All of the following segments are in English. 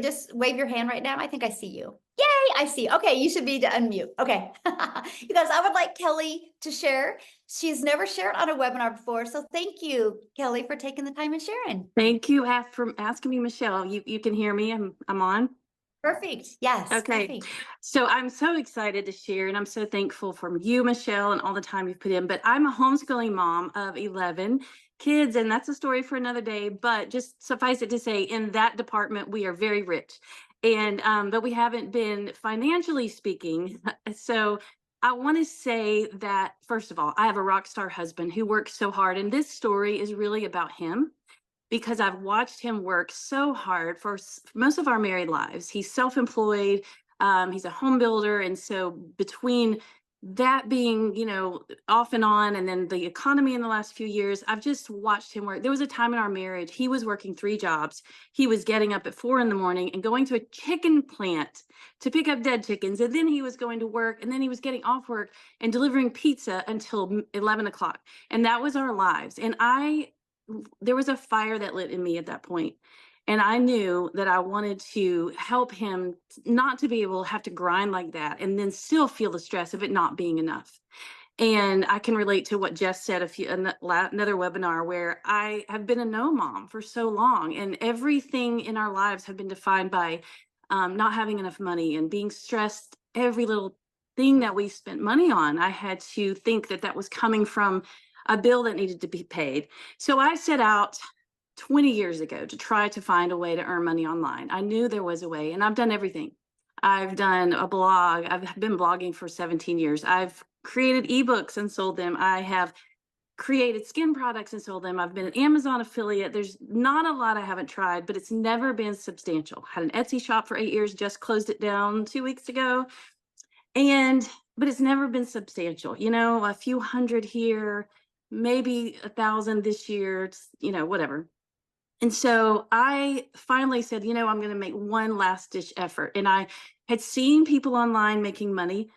just wave your hand right now. I think I see you. Yay, I see. Okay, you should be to unmute. Okay. You guys, I would like Kelly to share. She's never shared on a webinar before. So thank you, Kelly, for taking the time and sharing. Thank you for asking me, Michelle. You can hear me. I'm on. Perfect. Yes, Okay. perfect. So I'm so excited to share, and I'm so thankful for you, Michelle, and all the time you've put in. But I'm a homeschooling mom of 11 kids, and that's a story for another day. But just suffice it to say, in that department, we are very rich, and but we haven't been financially speaking. So I want to say that first of all, I have a rock star husband who works so hard, and this story is really about him because I've watched him work so hard for most of our married lives. He's self-employed, he's a home builder. And so between that being, off and on, and then the economy in the last few years, I've just watched him work. There was a time in our marriage, he was working 3 jobs. He was getting up at 4 in the morning and going to a chicken plant to pick up dead chickens. And then he was going to work, and then he was getting off work and delivering pizza until 11 o'clock. And that was our lives. And there was a fire that lit in me at that point. And I knew that I wanted to help him not to be able to have to grind like that and then still feel the stress of it not being enough. And I can relate to what Jess said another webinar where I have been a no mom for so long, and everything in our lives have been defined by not having enough money and being stressed. Every little thing that we spent money on, I had to think that that was coming from a bill that needed to be paid. So I set out 20 years ago to try to find a way to earn money online. I knew there was a way, and I've done everything. I've done a blog. I've been blogging for 17 years. I've created ebooks and sold them. I have created skin products and sold them. I've been an Amazon affiliate. There's not a lot I haven't tried, but it's never been substantial. Had an Etsy shop for 8 years, just closed it down 2 weeks ago. But it's never been substantial, a few hundred here, maybe 1,000 this year, whatever. And so I finally said, I'm going to make one last ditch effort. And I had seen people online making money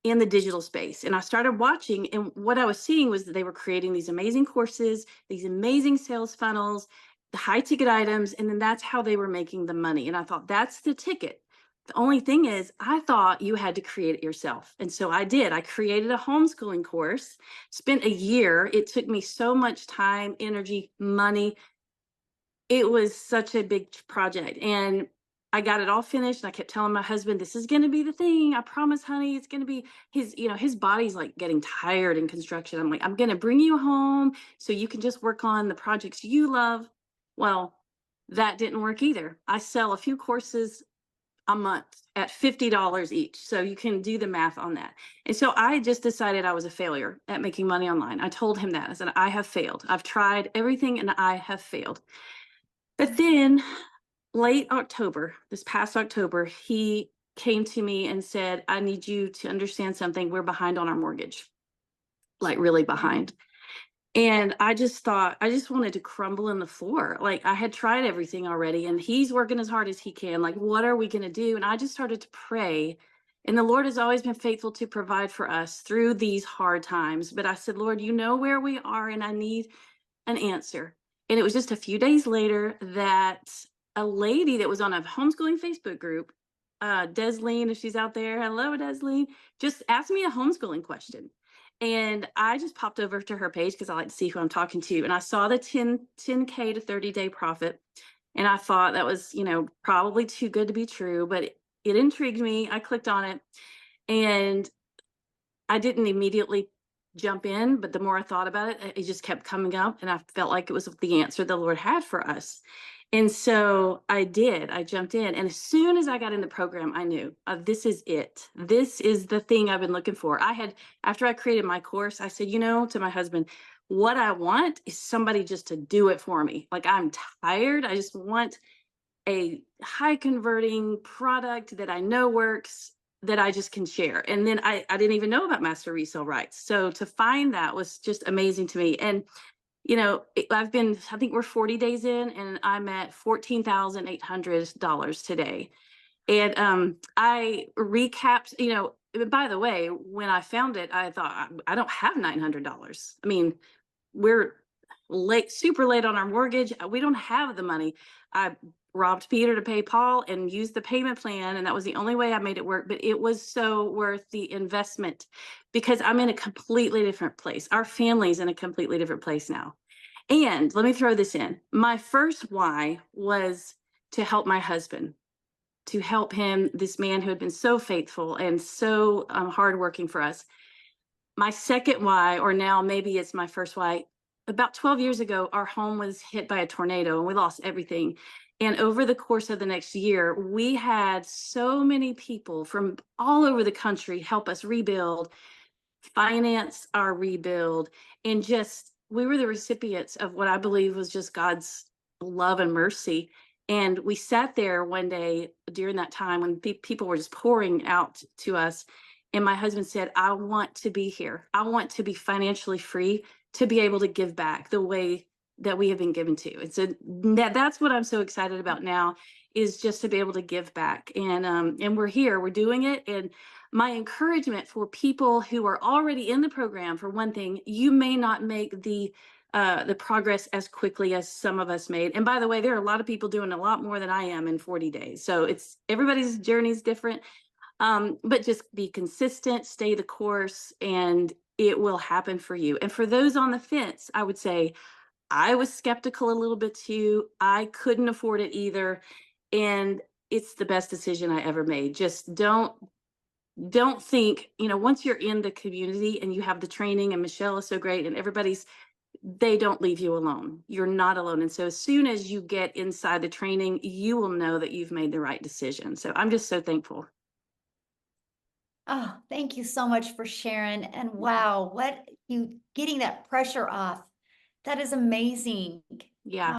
in the digital space. And I started watching, and what I was seeing was that they were creating these amazing courses, these amazing sales funnels, the high ticket items, and then that's how they were making the money. And I thought, that's the ticket. The only thing is, I thought you had to create it yourself. And so I did. I created a homeschooling course, spent a year. It took me so much time, energy, money. It was such a big project. And I got it all finished. And I kept telling my husband, this is going to be the thing. I promise, honey, it's going to be his body's like getting tired in construction. I'm like, I'm going to bring you home so you can just work on the projects you love. Well, that didn't work either. I sell a few courses a month at $50 each. So you can do the math on that. And so I just decided I was a failure at making money online. I told him that. I said, I have failed. I've tried everything and I have failed. But then late October, this past October, he came to me and said, I need you to understand something. We're behind on our mortgage, like really behind. And I just thought, I just wanted to crumble in the floor. Like, I had tried everything already, and he's working as hard as he can. Like, what are we going to do? And I just started to pray. And the Lord has always been faithful to provide for us through these hard times. But I said, Lord, you know where we are, and I need an answer. And it was just a few days later that a lady that was on a homeschooling Facebook group, Desleen, if she's out there, hello, Desleen, just asked me a homeschooling question. And I just popped over to her page because I like to see who I'm talking to. And I saw the 10K to 30-day profit. And I thought that was, probably too good to be true, but it intrigued me. I clicked on it, and I didn't immediately jump in, but the more I thought about it, it just kept coming up, and I felt like it was the answer the Lord had for us. And so I did. I jumped in, and as soon as I got in the program, I knew this is it. This is the thing I've been looking for. After I created my course, I said, to my husband, what I want is somebody just to do it for me. Like, I'm tired. I just want a high converting product that I know works, that I just can share. And then I didn't even know about master resale rights. So to find that was just amazing to me. And I think we're 40 days in, and I'm at $14,800 today. And I recapped, by the way, when I found it, I thought, I don't have $900. I mean, we're super late on our mortgage. We don't have the money. I robbed Peter to pay Paul and used the payment plan. And that was the only way I made it work. But it was so worth the investment because I'm in a completely different place. Our family's in a completely different place now. And let me throw this in. My first why was to help my husband, to help him, this man who had been so faithful and so hardworking for us. My second why, or now maybe it's my first why, about 12 years ago, our home was hit by a tornado and we lost everything. And over the course of the next year, we had so many people from all over the country help us rebuild, finance our rebuild, and just we were the recipients of what I believe was just God's love and mercy. And we sat there one day during that time when people were just pouring out to us. And my husband said, I want to be here. I want to be financially free to be able to give back the way that we have been given to. And so that's what I'm so excited about now is just to be able to give back. And we're here, we're doing it. And my encouragement for people who are already in the program, for one thing, you may not make the progress as quickly as some of us made. And by the way, there are a lot of people doing a lot more than I am in 40 days. So it's everybody's journey is different. But just be consistent, stay the course, and it will happen for you. And for those on the fence, I would say I was skeptical a little bit too. I couldn't afford it either. And it's the best decision I ever made. Just don't think, once you're in the community and you have the training and Michelle is so great and they don't leave you alone. You're not alone. And so as soon as you get inside the training, you will know that you've made the right decision. So I'm just so thankful. Oh, thank you so much for sharing. And wow, what you getting that pressure off. That is amazing. Yeah.